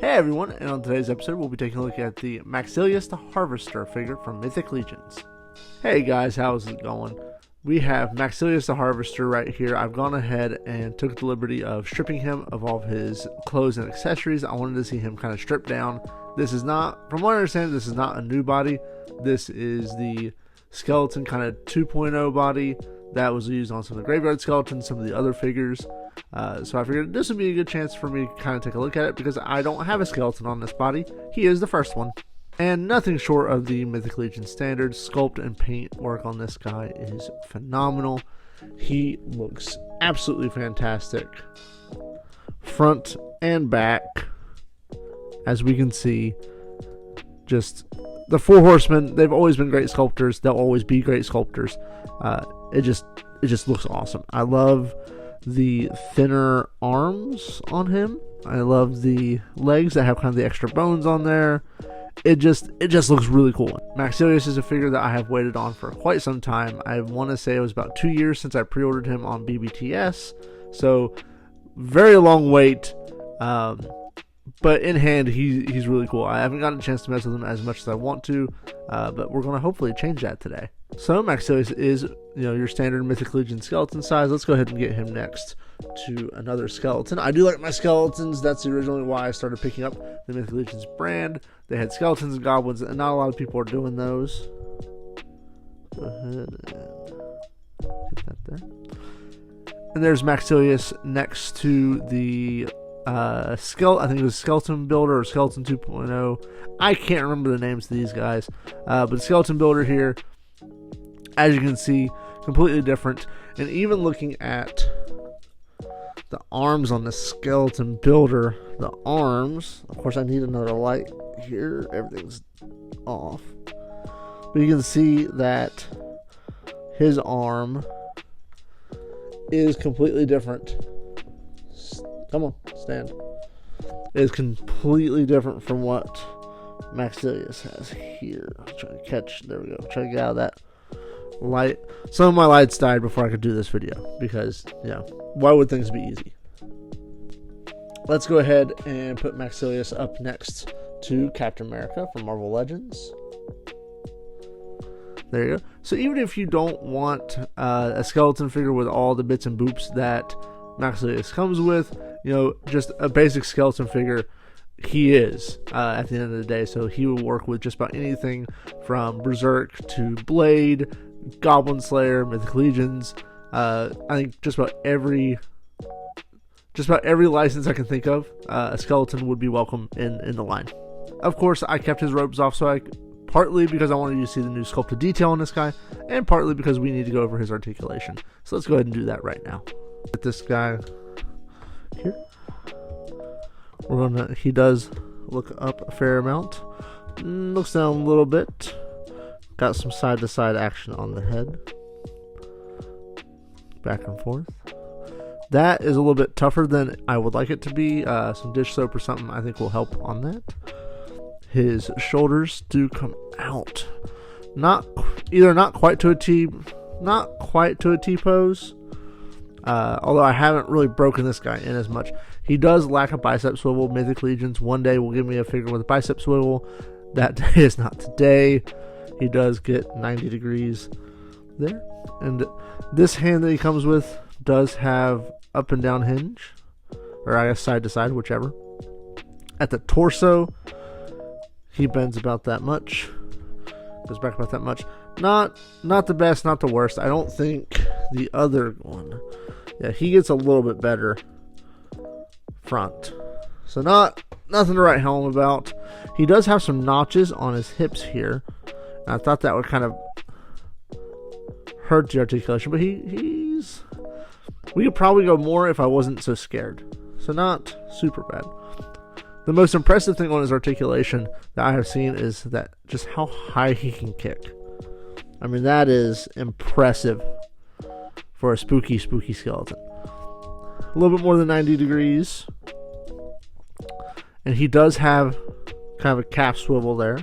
Hey everyone, and on today's episode we'll be taking a look at the Maxillius the Harvester figure from Mythic Legions. Hey guys, how's it going? We have Maxillius the Harvester right here. I've gone ahead and took the liberty of stripping him of all of his clothes and accessories. I wanted to see him kind of stripped down. This is not, from what I understand, this is not a new body. This is the skeleton kind of 2.0 body that was used on some of the graveyard skeletons, some of the other figures. So I figured this would be a good chance for me to kind of take a look at it because I don't have a skeleton on this body. He is the first one. And nothing short of the Mythic Legion standard. Sculpt and paint work on this guy is phenomenal. He looks absolutely fantastic. Front and back, as we can see, just the Four Horsemen, they've always been great sculptors. They'll always be great sculptors. It just looks awesome. I love the thinner arms on him. I love the legs that have kind of the extra bones on there. It just looks really cool. Maxillius is a figure that I have waited on for quite some time. I want to say it was about 2 years since I pre-ordered him on BBTS. So very long wait. But in hand, he's really cool. I haven't gotten a chance to mess with him as much as I want to, but we're going to hopefully change that today. So Maxillius is, your standard Mythic Legion skeleton size. Let's go ahead and get him next to another skeleton. I do like my skeletons. That's originally why I started picking up the Mythic Legions brand. They had skeletons and goblins, and not a lot of people are doing those. Go ahead and get that there. And there's Maxillius next to the I think it was Skeleton Builder or Skeleton 2.0. I can't remember the names of these guys, but Skeleton Builder here, as you can see, completely different. And even looking at the arms on the Skeleton Builder, the arms, of course I need another light here, everything's off, but you can see that his arm is completely different. Come on, stand. It is completely different from what Maxillius has here. I'm trying to catch, there we go, try to get out of that light. Some of my lights died before I could do this video because, why would things be easy? Let's go ahead and put Maxillius up next to Captain America from Marvel Legends. There you go. So even if you don't want a skeleton figure with all the bits and boops that Maxillius comes with, just a basic skeleton figure, he is at the end of the day. So he will work with just about anything from Berserk to Blade, Goblin Slayer, Mythic Legions. I think just about every license I can think of, a skeleton would be welcome in the line. Of course, I kept his robes off partly because I wanted you to see the new sculpted detail on this guy, and partly because we need to go over his articulation. So let's go ahead and do that right now. With this guy here, he does look up a fair amount, looks down a little bit, got some side to side action on the head, back and forth. That is a little bit tougher than I would like it to be. Some dish soap or something I think will help on that. His shoulders do come out, not quite to a T pose. Although I haven't really broken this guy in as much. He does lack a bicep swivel. Mythic Legions one day will give me a figure with a bicep swivel. That day is not today. He does get 90 degrees there. And this hand that he comes with does have up and down hinge, or I guess side to side, whichever. At the torso, he bends about that much, goes back about that much. Not the best, not the worst. I don't think the other one, he gets a little bit better front. So nothing to write home about. He does have some notches on his hips here. And I thought that would kind of hurt the articulation, but we could probably go more if I wasn't so scared. So not super bad. The most impressive thing on his articulation that I have seen is that just how high he can kick. I mean, that is impressive for a spooky skeleton. A little bit more than 90 degrees. And he does have kind of a calf swivel there.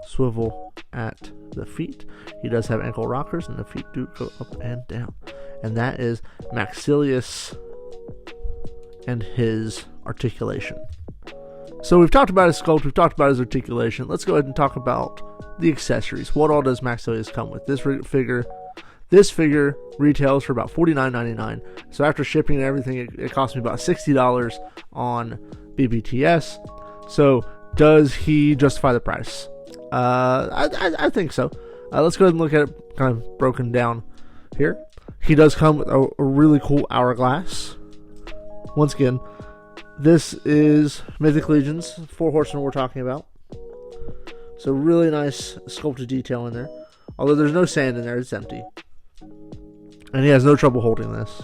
Swivel at the feet. He does have ankle rockers, and the feet do go up and down. And that is Maxillius and his articulation. So we've talked about his sculpt, we've talked about his articulation. Let's go ahead and talk about the accessories. What all does Maxillius come with? This figure retails for about $49.99. So after shipping and everything, it cost me about $60 on BBTS. So does he justify the price? I think so. Let's go ahead and look at it kind of broken down here. He does come with a really cool hourglass. Once again, this is Mythic Legions, 4 horsemen we're talking about. So really nice sculpted detail in there. Although there's no sand in there, it's empty. And he has no trouble holding this.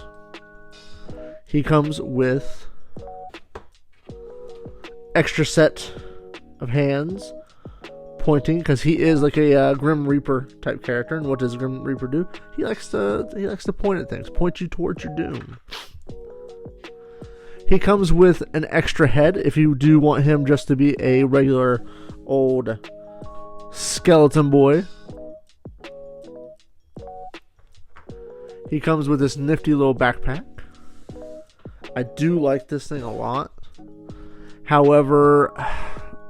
He comes with extra set of hands pointing, because he is like a Grim Reaper type character. And what does Grim Reaper do? He likes to point at things, point you towards your doom. He comes with an extra head if you do want him just to be a regular old skeleton boy. He comes with this nifty little backpack. I do like this thing a lot. However,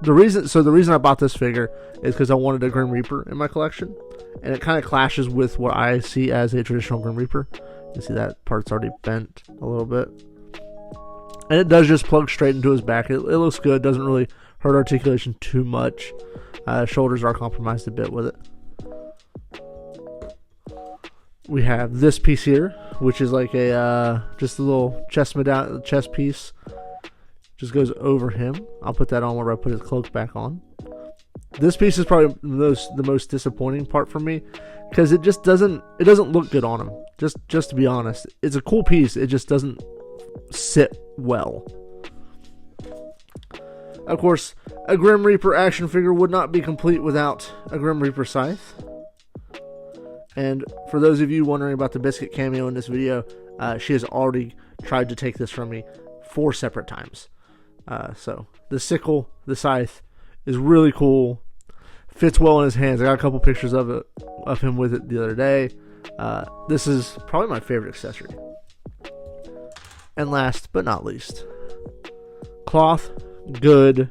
the reason I bought this figure is because I wanted a Grim Reaper in my collection, and it kind of clashes with what I see as a traditional Grim Reaper. You see that part's already bent a little bit. And it does just plug straight into his back. It looks good. Doesn't really hurt articulation too much. Shoulders are compromised a bit with it. We have this piece here, which is like just a little chest piece. Just goes over him. I'll put that on where I put his cloak back on. This piece is probably the most disappointing part for me, because it just doesn't look good on him. Just to be honest, it's a cool piece. It just doesn't sit well. Of course, a Grim Reaper action figure would not be complete without a Grim Reaper scythe. And for those of you wondering about the Biscuit cameo in this video, she has already tried to take this from me 4 separate times. So the sickle, the scythe, is really cool. Fits well in his hands. I got a couple pictures of him with it the other day. This is probably my favorite accessory. And last but not least, cloth, good.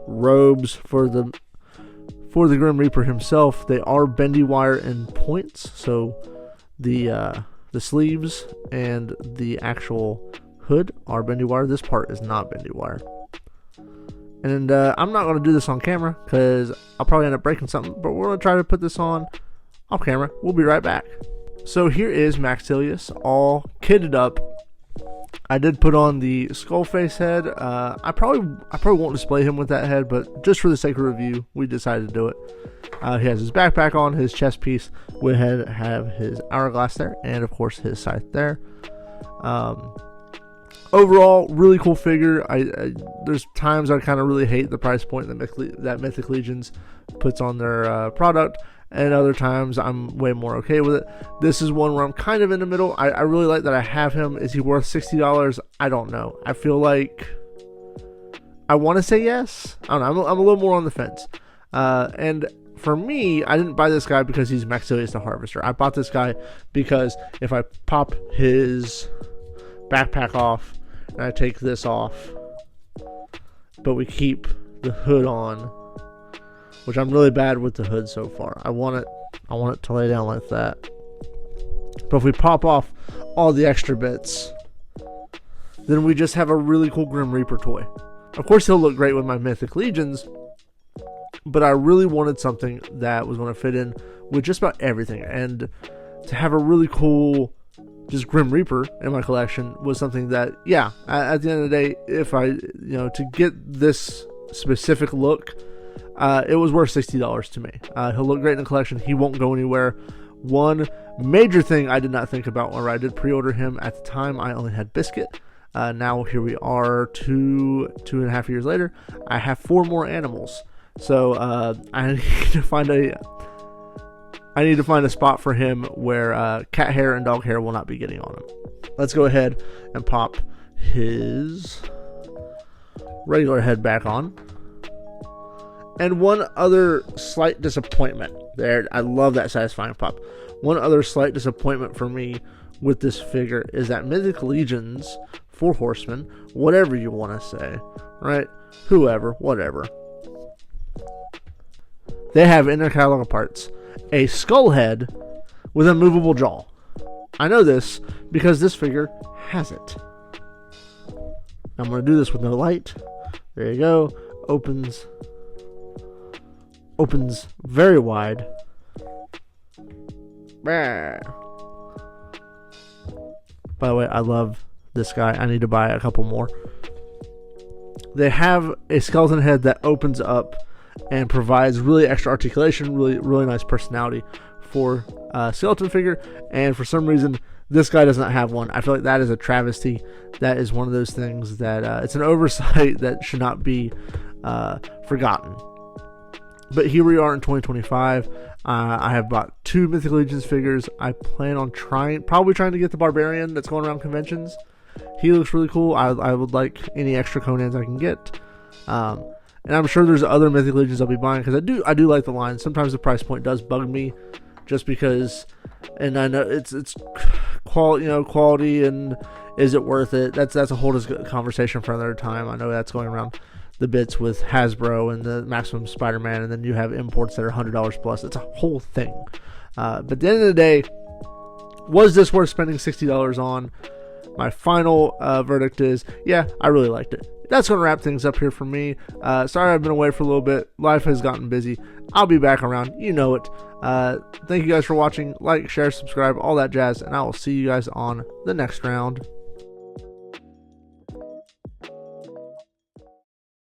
Robes for the Grim Reaper himself. They are bendy wire and points, so the sleeves and the actual hood are bendy wire. This part is not bendy wire. And I'm not going to do this on camera because I'll probably end up breaking something, but we're going to try to put this on off camera. We'll be right back. So here is Maxillius all kitted up. I did put on the skull face head. I probably won't display him with that head, but just for the sake of review, we decided to do it. He has his backpack on, his chest piece. We have his hourglass there, and of course his scythe there. Overall, really cool figure. There's times I kind of really hate the price point that Mythic Legions puts on their product, and other times I'm way more okay with it. This is one where I'm kind of in the middle. I really like that I have him. Is he worth $60? I don't know. I feel like I want to say yes. I don't know. I'm a little more on the fence. And for me, I didn't buy this guy because he's Maxillius the Harvester. I bought this guy because if I pop his backpack off and I take this off, but we keep the hood on, which I'm really bad with the hood so far. I want it to lay down like that. But if we pop off all the extra bits, then we just have a really cool Grim Reaper toy. Of course, he'll look great with my Mythic Legions, but I really wanted something that was going to fit in with just about everything. And to have a really cool just Grim Reaper in my collection was something that, yeah, at the end of the day, if I, to get this specific look, it was worth $60 to me. He'll look great in the collection. He won't go anywhere. One major thing I did not think about when I did pre-order him at the time, I only had Biscuit. Now here we are, two and a half years later. I have 4 more animals, so I need to find a spot for him where cat hair and dog hair will not be getting on him. Let's go ahead and pop his regular head back on. And one other slight disappointment there. I love that satisfying pop. One other slight disappointment for me with this figure is that Mythic Legions 4 horsemen, whatever you want to say, right? Whoever, whatever. They have in their catalog of parts a skull head with a movable jaw. I know this because this figure has it. I'm going to do this with no light. There you go. Opens very wide. By the way, I love this guy. I need to buy a couple more. They have a skeleton head that opens up and provides really extra articulation, really nice personality for a skeleton figure. And for some reason, this guy does not have one. I feel like that is a travesty. That is one of those things that it's an oversight that should not be forgotten. But here we are in 2025. I have bought 2 Mythic Legions figures. I plan on probably trying to get the Barbarian that's going around conventions. He looks really cool. I would like any extra Conans I can get. And I'm sure there's other Mythic Legions I'll be buying because I do like the line. Sometimes the price point does bug me, just because, and I know it's quality, and is it worth it? That's a whole conversation for another time. I know that's going around the bits with Hasbro and the Maximum Spider-Man, and then you have imports that are $100 plus. It's a whole thing. But at the end of the day, was this worth spending $60 on? My final verdict is, yeah, I really liked it. That's going to wrap things up here for me. Sorry I've been away for a little bit. Life has gotten busy. I'll be back around. You know it. Thank you guys for watching. Like, share, subscribe, all that jazz. And I will see you guys on the next round.